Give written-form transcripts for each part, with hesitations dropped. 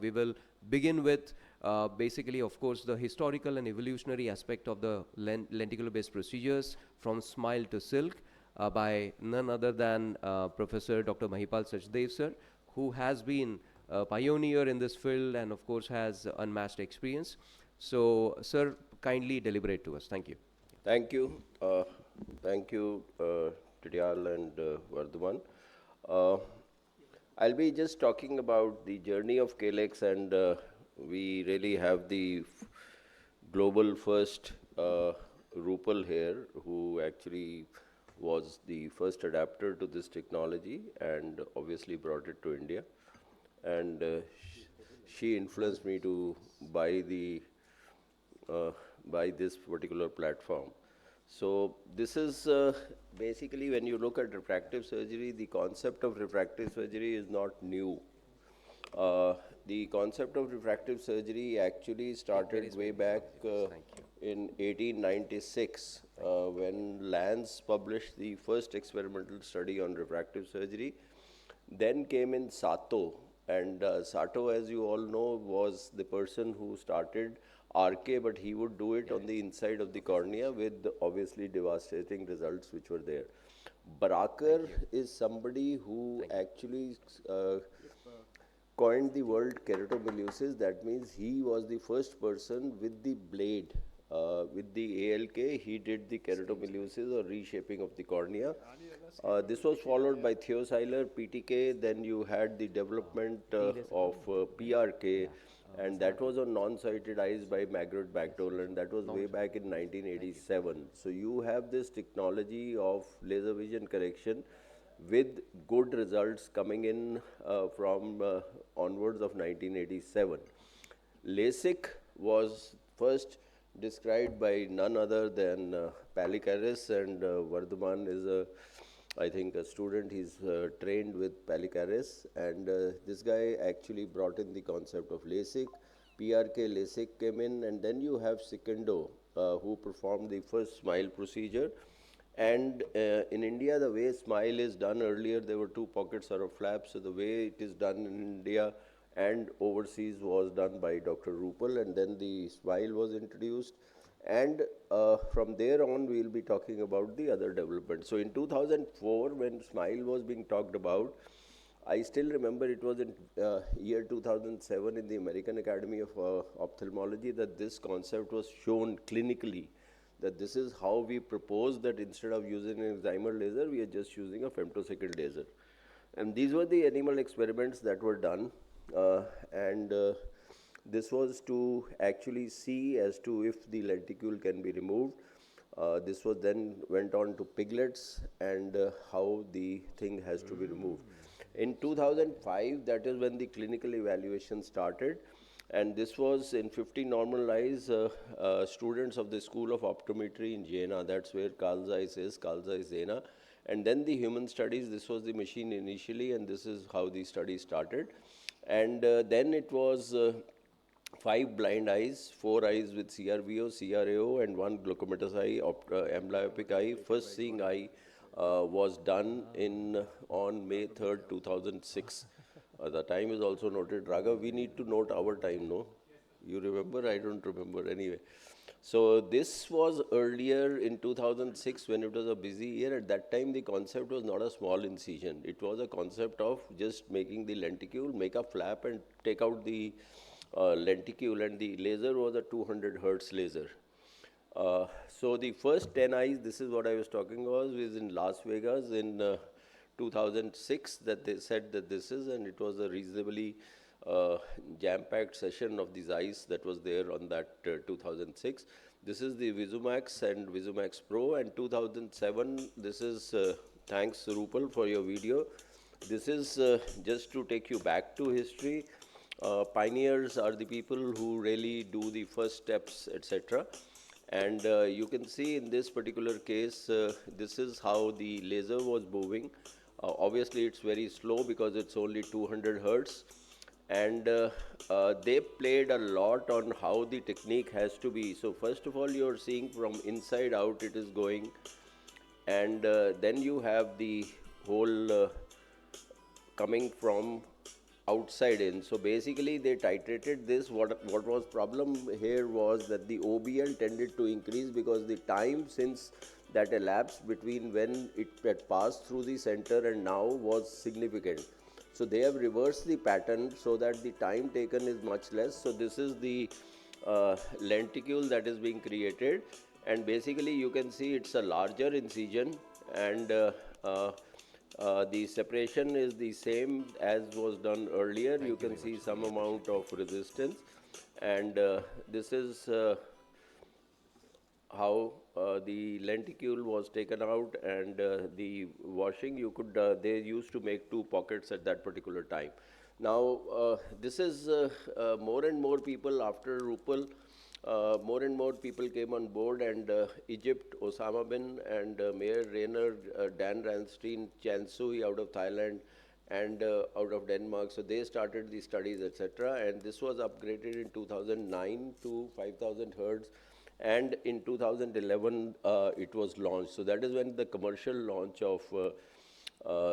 We will begin with basically, of course, the historical and evolutionary aspect of the lenticular-based procedures from SMILE to silk by none other than Professor Dr. Mahipal Sachdev sir, who has been a pioneer in this field and of course has unmatched experience. So, sir, kindly deliberate to us. Thank you. Thank you. Thank you, Tidyal and Vardhaman. Uh, I'll be just talking about the journey of Calyx, and we really have the global first Rupal here, who actually was the first adapter to this technology and obviously brought it to India. And she influenced me to buy the uh, by this particular platform. So this is basically when you look at refractive surgery, the concept of refractive surgery is not new. Uh, the concept of refractive surgery actually started way back in 1896 when Lance published the first experimental study on refractive surgery. Then came in Sato, and Sato, as you all know, was the person who started RK, but he would do it on the inside of the cornea with obviously devastating results which were there. Barakar is somebody who actually coined the word keratomelusis. That means he was the first person with the blade. With the ALK, he did the keratomelusis or reshaping of the cornea. This was followed by Theo Seiler, PTK, then you had the development of PRK, and that was on non-sighted eyes by Margaret Bagdol, and that was way back in 1987. So you have this technology of laser vision correction with good results coming in from onwards of 1987. LASIK was first described by none other than Palikaris, and Vardhaman is I think a student. He's trained with Palikaris, and this guy actually brought in the concept of LASIK. PRK LASIK came in, and then you have Sikundo, who performed the first SMILE procedure. And in India, the way SMILE is done earlier, there were two pockets or a flap. So the way it is done in India and overseas was done by Dr. Rupal, and then the SMILE was introduced. And from there on, we'll be talking about the other development. So in 2004, when SMILE was being talked about, I still remember it was in year 2007 in the American Academy of Ophthalmology that this concept was shown clinically, that this is how we propose that instead of using an excimer laser, we are just using a femtosecond laser. And these were the animal experiments that were done. And this was to actually see as to if the lenticule can be removed. This was then went on to piglets and how the thing has to be removed. In 2005, that is when the clinical evaluation started, and this was in 50 normal eyes students of the School of Optometry in Jena. That's where Carl Zeiss is, Carl Zeiss Jena. And then the human studies, this was the machine initially, and this is how the study started. And then it was 5 blind eyes, 4 eyes with CRVO, CRAO, and 1 glaucomatous eye, amblyopic eye. First seeing eye was done in on May 3rd, 2006. The time is also noted. Raghav, we need to note our time, no? You remember? I don't remember. Anyway. So this was earlier in 2006 when it was a busy year. At that time, the concept was not a small incision. It was a concept of just making the lenticule, make a flap and take out the lenticule, and the laser was a 200 hertz laser. So the first 10 eyes, this is what I was talking about, was in Las Vegas in 2006 that they said that this is, and it was a reasonably jam-packed session of these eyes that was there on that 2006. This is the Visumax and Visumax Pro, and 2007, this is, thanks Rupal for your video. This is just to take you back to history. Pioneers are the people who really do the first steps, etc. And you can see in this particular case, this is how the laser was moving. Obviously, it's very slow because it's only 200 hertz. And they played a lot on how the technique has to be. So first of all, you're seeing from inside out it is going. And then you have the whole coming from outside in. So basically they titrated this. What was problem here was that the OBL tended to increase because the time since that elapsed between when it had passed through the center and now was significant. So they have reversed the pattern so that the time taken is much less. So this is the lenticule that is being created, and basically you can see it's a larger incision, and the separation is the same as was done earlier. You can see some amount of resistance, and this is how the lenticule was taken out, and the washing, you could they used to make two pockets at that particular time. Now this is more and more people after Rupal, more and more people came on board, and Egypt, Osama bin, and Mayor Rayner, Dan Ranstein, Chan Sui out of Thailand, and out of Denmark. So they started the studies, etc. And this was upgraded in 2009 to 5,000 hertz. And in 2011, it was launched. So that is when the commercial launch of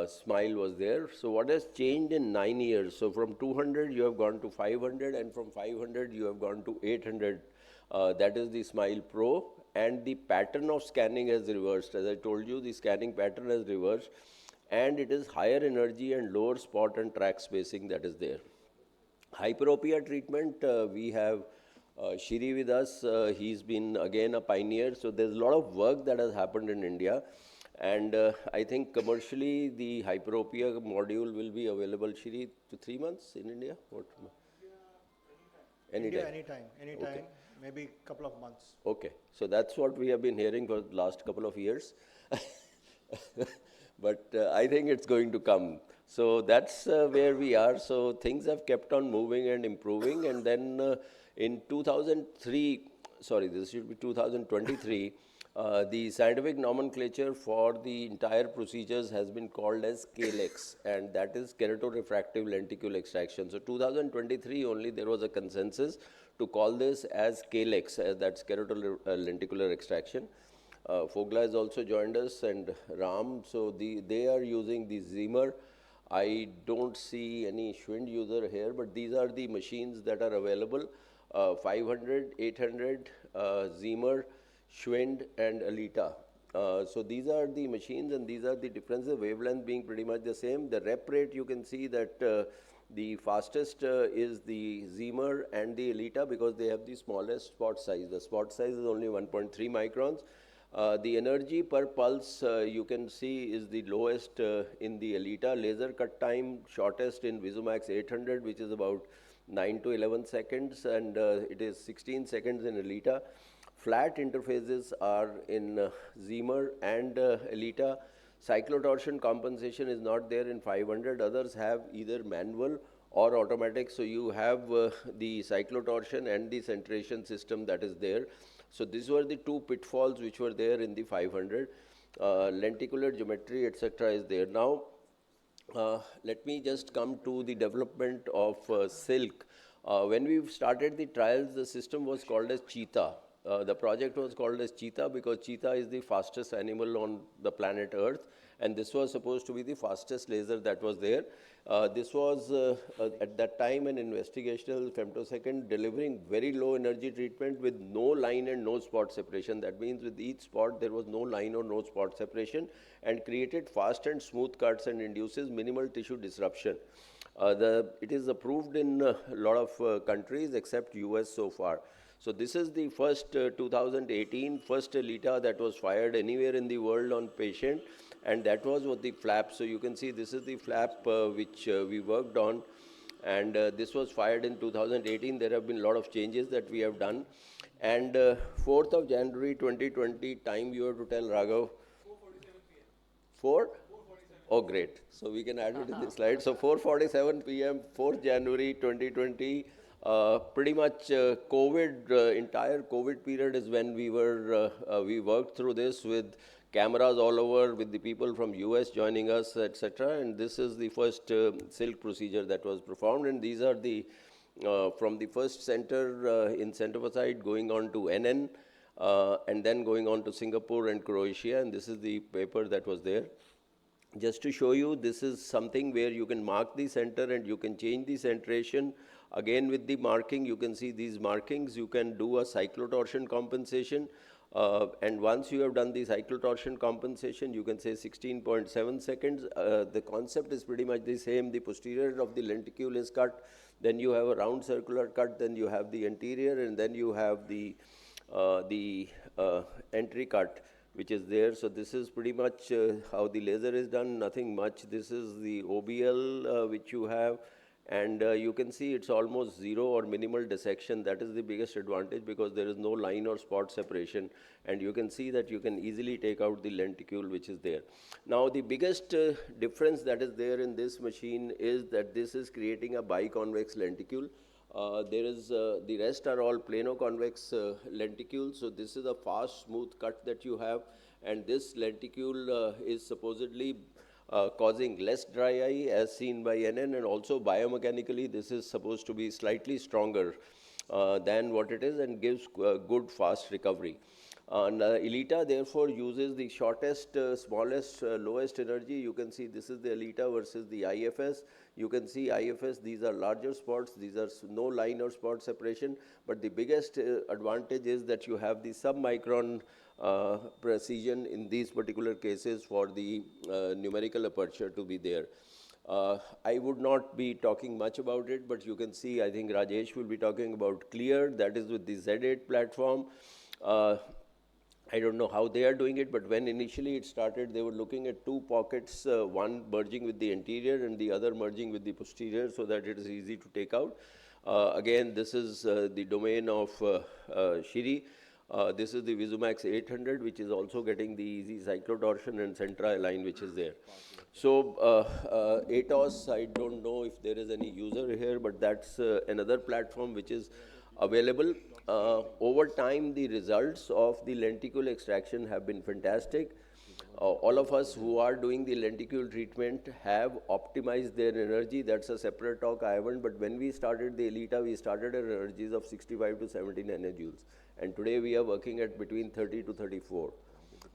Smile was there. So what has changed in 9 years? So from 200, you have gone to 500, and from 500, you have gone to 800. That is the Smile Pro. And the pattern of scanning has reversed. As I told you, the scanning pattern has reversed. And it is higher energy and lower spot and track spacing that is there. Hyperopia treatment, we have Shiri with us. He's been again a pioneer. So there's a lot of work that has happened in India. And I think commercially the hyperopia module will be available, Shiri, to 3 months in India? What? India, anytime, okay. Maybe couple of months. Okay, so that's what we have been hearing for the last couple of years. But I think it's going to come. So that's where we are. So things have kept on moving and improving. And then in 2003, sorry, this should be 2023, the scientific nomenclature for the entire procedures has been called as KLEX, and that is keratorefractive lenticular extraction. So 2023 only there was a consensus to call this as KLEX, as that's kerator-lenticular extraction. Fogla has also joined us, and Ram. So they are using the Zimmer. I don't see any Schwind user here, but these are the machines that are available. 500, 800, Zimmer, Schwind, and Alita. So these are the machines, and these are the differences, wavelength being pretty much the same. The rep rate, you can see that the fastest is the Zimmer and the Alita, because they have the smallest spot size. The spot size is only 1.3 microns. The energy per pulse, you can see, is the lowest in the Alita. Laser cut time, shortest in Visumax 800, which is about 9 to 11 seconds, and it is 16 seconds in Alita. Flat interfaces are in Zimmer and Alita. Cyclotorsion compensation is not there in 500. Others have either manual or automatic. So you have the cyclotorsion and the centration system that is there. So these were the two pitfalls which were there in the 500. Lenticular geometry, etc. is there. Now, let me just come to the development of Silk. When we started the trials, the system was called as Cheetah. The project was called as Cheetah because Cheetah is the fastest animal on the planet Earth, and this was supposed to be the fastest laser that was there. This was at that time an investigational femtosecond, delivering very low energy treatment with no line and no spot separation. That means with each spot there was no line or no spot separation, and created fast and smooth cuts and induces minimal tissue disruption. It is approved in a lot of countries except US so far. So this is the first 2018 first Alita that was fired anywhere in the world on patient, and that was what the flap. So you can see this is the flap which we worked on, and this was fired in 2018. There have been a lot of changes that we have done, and 4th of January 2020, time you have to tell, Raghav. 4? Oh, great. So we can add it in the slide. So 4:47 p.m., 4th January 2020. Pretty much COVID, entire COVID period is when we worked through this with cameras all over, with the people from US joining us, etc. And this is the first Silk procedure that was performed. And these are the, from the first center in Centrofocyte going on to NN, and then going on to Singapore and Croatia. And this is the paper that was there. Just to show you, this is something where you can mark the center and you can change the centration. Again, with the marking, you can see these markings. You can do a cyclotorsion compensation. And once you have done the cyclotorsion compensation, you can say 16.7 seconds. The concept is pretty much the same. The posterior of the lenticule is cut. Then you have a round circular cut. Then you have the anterior, and then you have the entry cut, which is there. So this is pretty much how the laser is done, nothing much. This is the OBL which you have, and you can see it's almost zero or minimal dissection. That is the biggest advantage, because there is no line or spot separation, and you can see that you can easily take out the lenticule which is there. Now the biggest difference that is there in this machine is that this is creating a biconvex lenticule. The rest are all plano-convex lenticules. So this is a fast, smooth cut that you have, and this lenticule is supposedly causing less dry eye as seen by NN, and also biomechanically this is supposed to be slightly stronger than what it is, and gives good fast recovery. And Elita therefore uses the shortest, smallest, lowest energy. You can see this is the Elita versus the IFS. You can see IFS, these are larger spots, these are no line or spot separation, but the biggest advantage is that you have the sub-micron precision in these particular cases for the numerical aperture to be there. I would not be talking much about it, but you can see, I think Rajesh will be talking about Clear, that is with the Z8 platform. I don't know how they are doing it, but when initially it started, they were looking at two pockets, one merging with the anterior and the other merging with the posterior, so that it is easy to take out. Again, this is the domain of Shiri. This is the Visumax 800, which is also getting the easy cyclotorsion and centra align, which is there. So ATOS, I don't know if there is any user here, but that's another platform which is available. Over time, the results of the lenticule extraction have been fantastic. All of us who are doing the lenticule treatment have optimized their energy. That's a separate talk, I haven't. But when we started the Elita, we started at energies of 65 to 70 nanojoules. And today we are working at between 30 to 34.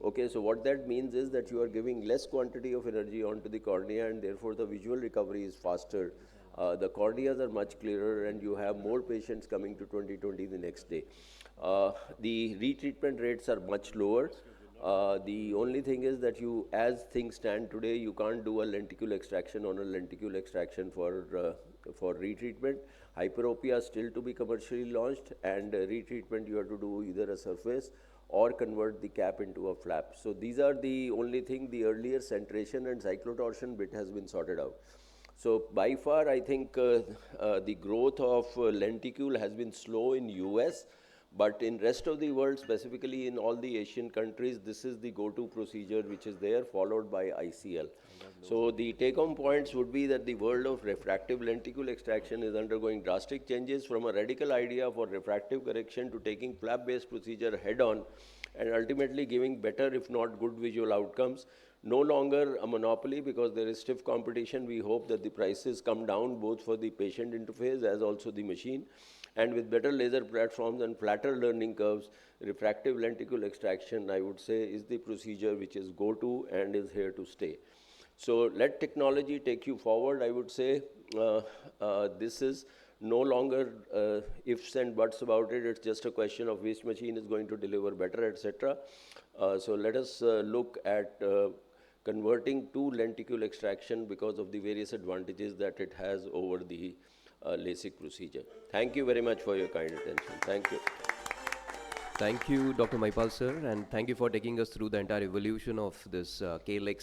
Okay, so what that means is that you are giving less quantity of energy onto the cornea, and therefore the visual recovery is faster. The corneas are much clearer, and you have more patients coming to 20/20 the next day. The retreatment rates are much lower. The only thing is that you, as things stand today, you can't do a lenticule extraction on a lenticule extraction for retreatment. Hyperopia is still to be commercially launched, and retreatment you have to do either a surface or convert the cap into a flap. So these are the only thing. The earlier centration and cyclotorsion bit has been sorted out. So by far, I think the growth of lenticule has been slow in US, but in rest of the world, specifically in all the Asian countries, this is the go-to procedure which is there, followed by ICL. So the take-home points would be that the world of refractive lenticule extraction is undergoing drastic changes from a radical idea for refractive correction to taking flap-based procedure head-on and ultimately giving better, if not good, visual outcomes. No longer a monopoly because there is stiff competition. We hope that the prices come down both for the patient interface as also the machine. And with better laser platforms and flatter learning curves, refractive lenticule extraction, I would say, is the procedure which is go-to and is here to stay. So let technology take you forward. I would say this is no longer ifs and buts about it. It's just a question of which machine is going to deliver better, etc. So let us look at converting to lenticule extraction because of the various advantages that it has over the LASIK procedure. Thank you very much for your kind attention. Thank you. Thank you, Dr. Maipal sir, and thank you for taking us through the entire evolution of this KLX